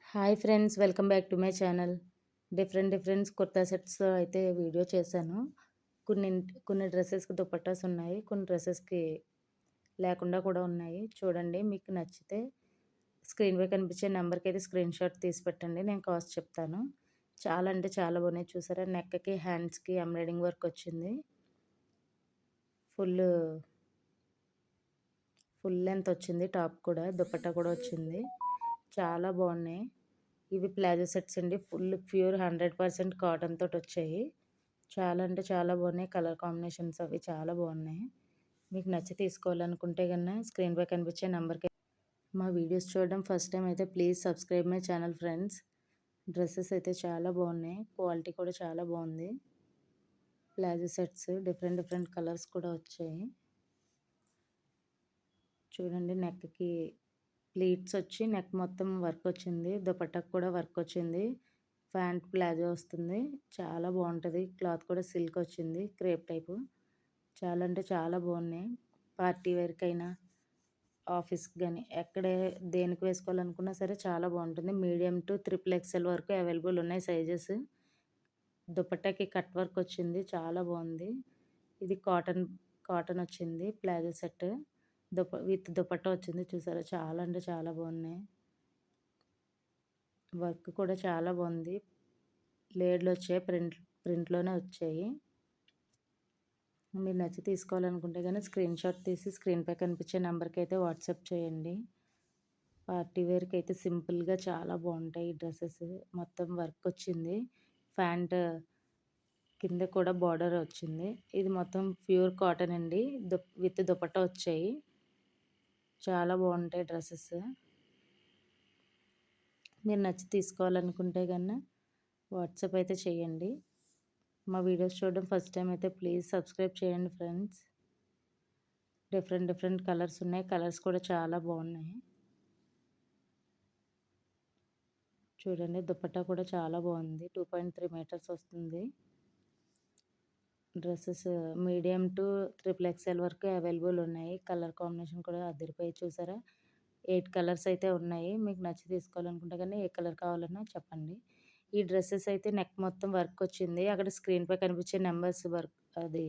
Hi friends, welcome back to my channel. Different kurta సెట్స్‌తో అయితే video చేశాను. కొన్ని కొన్ని డ్రెసెస్‌కి దుపట్టాస్ ఉన్నాయి. కొన్ని డ్రెసెస్‌కి లేకుండా కూడా ఉన్నాయి. చూడండి, మీకు నచ్చితే స్క్రీన్‌పై కనిపించే నెంబర్‌కైతే స్క్రీన్‌షాట్ తీసి పెట్టండి. నేను కాస్ట్ చెప్తాను. చాలా అంటే చాలా బాగున్నాయి. చూసారా, నెక్‌కి, హ్యాండ్స్‌కి ఎంబ్రాయిడింగ్ వర్క్ వచ్చింది. ఫుల్ ఫుల్ లెంత్ వచ్చింది. టాప్ కూడా దుపట్టా కూడా వచ్చింది. చాలా బాగున్నాయి. ఇవి ప్లాజో సెట్స్ అండి. ఫుల్ ప్యూర్ 100% కాటన్ తోటి వచ్చాయి. చాలా అంటే చాలా బాగున్నాయి. కలర్ కాంబినేషన్స్ అవి చాలా బాగున్నాయి. మీకు నచ్చి తీసుకోవాలనుకుంటే కన్నా స్క్రీన్పై కనిపించే నెంబర్కి మా వీడియోస్ చూడడం ఫస్ట్ టైం అయితే please subscribe my channel friends. Dresses అయితే చాలా బాగున్నాయి. క్వాలిటీ కూడా చాలా బాగుంది. ప్లాజో సెట్స్ డిఫరెంట్ కలర్స్ కూడా వచ్చాయి. చూడండి, నెక్కి ప్లీట్స్ వచ్చి నెక్ మొత్తం వర్క్ వచ్చింది. దుపట్టాకు కూడా వర్క్ వచ్చింది. ప్యాంట్ ప్లాజో వస్తుంది. చాలా బాగుంటుంది. క్లాత్ కూడా సిల్క్ వచ్చింది, క్రేప్ టైపు. చాలా అంటే చాలా బాగున్నాయి. పార్టీ వేర్కైనా, ఆఫీస్కి కానీ, ఎక్కడే దేనికి వేసుకోవాలనుకున్నా సరే చాలా బాగుంటుంది. మీడియం టు XXL వరకు అవైలబుల్ ఉన్నాయి సైజెస్. దుపట్టాకి కట్ వర్క్ వచ్చింది. చాలా బాగుంది. ఇది కాటన్ కాటన్ వచ్చింది. ప్లాజో సెట్ విత్ దుపట్టా వచ్చింది. చూసారా, చాలా అంటే చాలా బాగున్నాయి. వర్క్ కూడా చాలా బాగుంది. లేడ్లు వచ్చాయి, ప్రింట్లోనే వచ్చాయి. మీరు నచ్చి తీసుకోవాలనుకుంటే కానీ స్క్రీన్‌షాట్ తీసి స్క్రీన్‌పై కనిపించే నెంబర్కి అయితే వాట్సాప్ చేయండి. పార్టీ వేర్కి అయితే సింపుల్గా చాలా బాగుంటాయి ఈ డ్రెస్సెస్. మొత్తం వర్క్ వచ్చింది. ప్యాంట్ కింద కూడా బార్డర్ వచ్చింది. ఇది మొత్తం ప్యూర్ కాటన్ అండి. విత్ దుపట్టా వచ్చాయి. చాలా బాగుంటాయి డ్రెస్సెస్. మీరు నచ్చి తీసుకోవాలనుకుంటే కన్నా వాట్సాప్ అయితే చేయండి. మా వీడియోస్ చూడడం ఫస్ట్ టైం అయితే ప్లీజ్ సబ్స్క్రైబ్ చేయండి ఫ్రెండ్స్. డిఫరెంట్ కలర్స్ ఉన్నాయి. కలర్స్ కూడా చాలా బాగున్నాయి. చూడండి, దుపట్టా కూడా చాలా బాగుంది. 2.3 మీటర్స్ వస్తుంది. డ్రెస్సెస్ మీడియం టు XXL వరకు అవైలబుల్ ఉన్నాయి. కలర్ కాంబినేషన్ కూడా అదిరిపోయి. చూసారా, 8 కలర్స్ అయితే ఉన్నాయి. మీకు నచ్చి తీసుకోవాలనుకుంటే కానీ ఏ కలర్ కావాలన్నా చెప్పండి. ఈ డ్రెస్సెస్ అయితే నెక్ మొత్తం వర్క్ వచ్చింది. అక్కడ స్క్రీన్పై కనిపించే నెంబర్స్ వర్క్ అది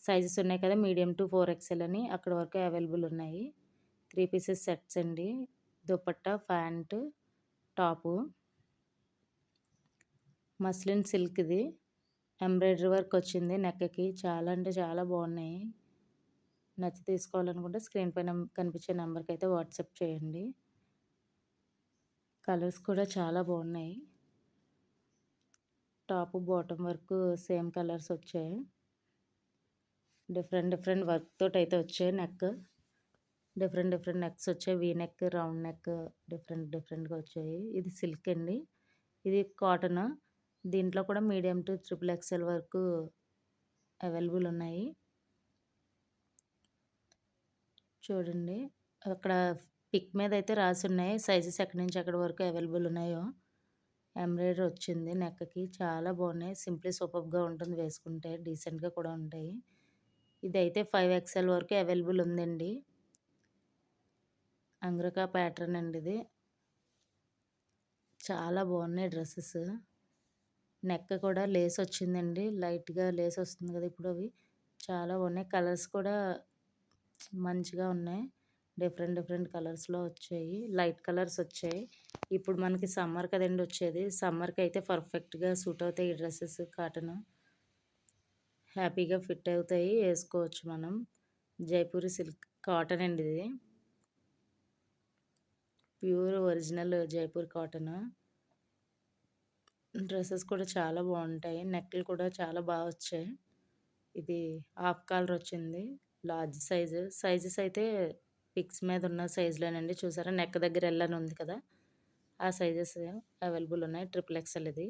సైజెస్ ఉన్నాయి కదా, మీడియం టు 4XL అని, అక్కడ వరకు అవైలబుల్ ఉన్నాయి. 3 పీసెస్ సెట్స్ అండి. Dupatta, pant, top. మస్లిన్ సిల్క్ది ఎంబ్రాయిడరీ వర్క్ వచ్చింది నెక్కి. చాలా అంటే చాలా బాగున్నాయి. నచ్చి తీసుకోవాలనుకుంటే స్క్రీన్ పైన కనిపించే నెంబర్కి అయితే వాట్సాప్ చేయండి. కలర్స్ కూడా చాలా బాగున్నాయి. టాప్ బాటమ్ వరకు సేమ్ కలర్స్ వచ్చాయి. డిఫరెంట్ వర్క్ తోటి అయితే వచ్చాయి. నెక్ డిఫరెంట్ నెక్స్ వచ్చాయి. వీ నెక్, రౌండ్ నెక్, డిఫరెంట్గా వచ్చాయి. ఇది సిల్క్ అండి. ఇది కాటన్. దీంట్లో కూడా మీడియం టు XXL వరకు అవైలబుల్ ఉన్నాయి. చూడండి, అక్కడ పిక్ మీద అయితే రాసి ఉన్నాయి సైజెస్ ఎక్కడి నుంచి ఎక్కడి వరకు అవైలబుల్ ఉన్నాయో. ఎంబ్రాయిడరీ వచ్చింది నెక్కి. చాలా బాగున్నాయి. సింప్లీ సూపర్గా ఉంటుంది వేసుకుంటే. డీసెంట్గా కూడా ఉంటాయి. ఇదైతే 5XL వరకు అవైలబుల్ ఉందండి. అంగ్రకా ప్యాటర్న్ అండి ఇది. చాలా బాగున్నాయి డ్రెస్సెస్. నెక్ కూడా లేస్ వచ్చిందండి. లైట్గా లేస్ వస్తుంది కదా ఇప్పుడు. అవి చాలా బాగున్నాయి. కలర్స్ కూడా మంచిగా ఉన్నాయి. డిఫరెంట్ కలర్స్లో వచ్చాయి. లైట్ కలర్స్ వచ్చాయి. ఇప్పుడు మనకి సమ్మర్ కదండి వచ్చేది. సమ్మర్కి అయితే పర్ఫెక్ట్గా సూట్ అవుతాయి ఈ డ్రెస్సెస్. కాటన్ హ్యాపీగా ఫిట్ అవుతాయి, వేసుకోవచ్చు మనం. జైపూరి సిల్క్ కాటన్ అండి ఇది. Pure original Jaipur cotton. Dresses కూడా చాలా బాగుంటాయి. నెక్లు కూడా చాలా బాగా వచ్చాయి. ఇది హాఫ్ కాలర్ వచ్చింది. లార్జ్ సైజెస్ అయితే పిక్స్ మీద ఉన్న సైజులోనండి. చూసారా, నెక్ దగ్గర ఎల్ ఉంది కదా, ఆ సైజెస్ అవైలబుల్ ఉన్నాయి. XXL ఇది.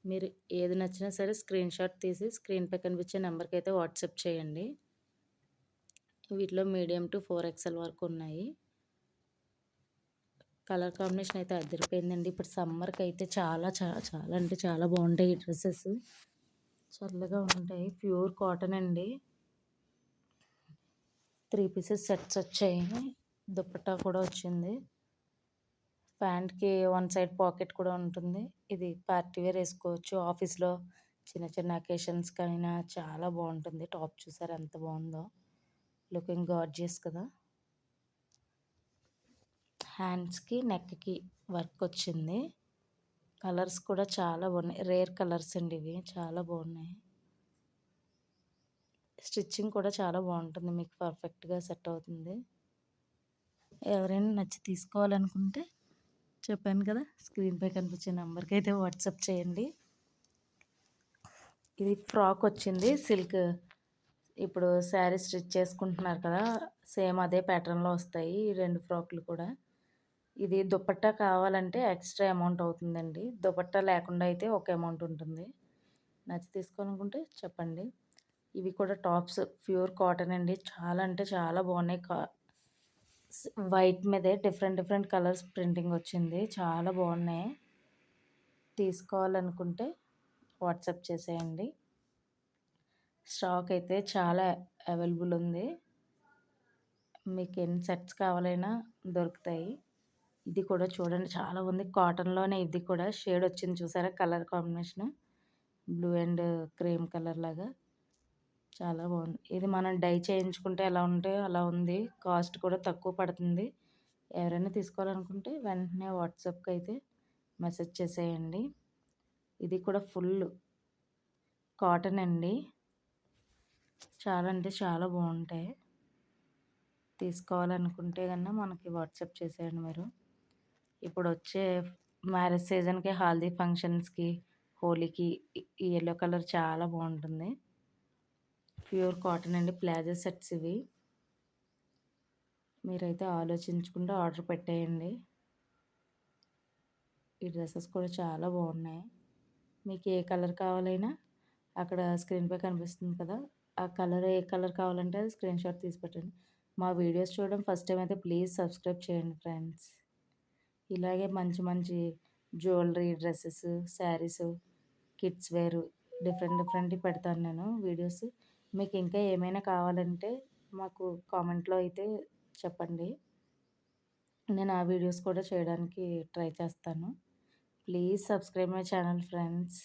మీరు ఏది నచ్చినా సరే స్క్రీన్‌షాట్ తీసి స్క్రీన్పై కనిపించే నెంబర్కి అయితే వాట్సాప్ చేయండి. వీటిలో మీడియం టు 4XL వరకు ఉన్నాయి. కలర్ కాంబినేషన్ అయితే అదిరిపోయిందండి. ఇప్పుడు సమ్మర్కి అయితే చాలా అంటే చాలా బాగుంటాయి ఈ డ్రెస్సెస్. చల్లగా ఉంటాయి. ప్యూర్ కాటన్ అండి. 3 పీసెస్ సెట్స్ వచ్చాయి. దుపట్టా కూడా వచ్చింది. ప్యాంట్‌కి వన్ సైడ్ పాకెట్ కూడా ఉంటుంది. ఇది పార్టీ వేర్ ఏసుకోవచ్చు. ఆఫీస్‌లో చిన్న చిన్న అకేషన్స్‌కైనా చాలా బావుంటుంది. టాప్ చూసారా ఎంత బావుందో. లుకింగ్ గార్జియస్ కదా! హ్యాండ్స్‌కి, నెక్‌కి వర్కొచ్చింది. కలర్స్ కూడా చాలా బాగున్నాయి. రేర్ కలర్స్ అండి ఇవి. చాలా బాగున్నాయి. స్టిచ్చింగ్ కూడా చాలా బాగుంటుంది. మీకు పర్ఫెక్ట్‌గా సెట్ అవుతుంది. ఎవరైనా నచ్చి తీసుకోవాలనుకుంటే చెప్పాను కదా! స్క్రీన్‌పై కనిపించే నంబర్‌కైతే వాట్సాప్ చేయండి. ఇది ఫ్రాక్ వచ్చింది. సిల్క్ ఇప్పుడు శారీ స్టిచ్ చేసుకుంటున్నారు కదా! సేమ్ అదే ప్యాటర్న్‌లో వస్తాయి. ఈ 2 ఫ్రాక్‌లు కూడా. ఇది దుపట్టా కావాలంటే ఎక్స్‌ట్రా అమౌంట్ అవుతుందండి. దుపట్టా లేకుండా అయితే ఒక అమౌంట్ ఉంటుంది. నచ్చి తీసుకోవాలనుకుంటే చెప్పండి. ఇవి కూడా టాప్స్ ప్యూర్ కాటన్ అండి. చాలా అంటే చాలా బాగున్నాయి. వైట్ మీదే డిఫరెంట్ డిఫరెంట్ కలర్స్ ప్రింటింగ్ వచ్చింది. చాలా బాగున్నాయి. తీసుకోవాలనుకుంటే వాట్సాప్ చేసేయండి. స్టాక్ అయితే చాలా అవైలబుల్ ఉంది. మీకు ఎన్ని సెట్స్ కావాలైనా దొరుకుతాయి. ఇది కూడా చూడండి చాలా ఉంది. కాటన్‌లోనే ఇది కూడా షేడ్ వచ్చింది చూసారా colour combination. Blue and cream colour లాగా. చాలా బాగుంది. ఇది మనం డై చేయించుకుంటే ఎలా ఉంటాయో అలా ఉంది. కాస్ట్ కూడా తక్కువ పడుతుంది. ఎవరైనా తీసుకోవాలనుకుంటే వెంటనే వాట్సాప్‌కి అయితే మెసేజ్ చేసేయండి. ఇది కూడా ఫుల్ కాటన్ అండి. చాలా అంటే చాలా బాగుంటాయి. తీసుకోవాలనుకుంటే గనుక మనకి వాట్సాప్ చేసేయండి మీరు. ఇప్పుడు వచ్చే మ్యారేజ్ సీజన్‌కి, హల్దీ ఫంక్షన్స్‌కి, హోలీకి ఈ యెల్లో కలర్ చాలా బాగుంటుంది. ప్యూర్ కాటన్ అండి. ప్లాజో సెట్స్ ఇవి. మీరైతే ఆలోచించకుండా ఆర్డర్ పెట్టేయండి. ఈ డ్రెసెస్ కూడా చాలా బాగున్నాయి. మీకు ఏ కలర్ కావాలైనా అక్కడ స్క్రీన్‌పై కనిపిస్తుంది కదా! ఆ కలర్ ఏ కలర్ కావాలంటే అది స్క్రీన్‌షాట్ తీసి పెట్టండి. మా వీడియోస్ చూడడం ఫస్ట్ టైమ్ అయితే ప్లీజ్ సబ్స్క్రైబ్ చేయండి ఫ్రెండ్స్. ఇలాగే మంచి మంచి jewellery, dresses, saris, kids wear different డిఫరెంట్‌వి పెడతాను నేను వీడియోస్. మీకు ఇంకా ఏమైనా కావాలంటే మాకు కామెంట్‌లో అయితే చెప్పండి. నేను ఆ వీడియోస్ కూడా చేయడానికి ట్రై చేస్తాను. Please subscribe my channel friends.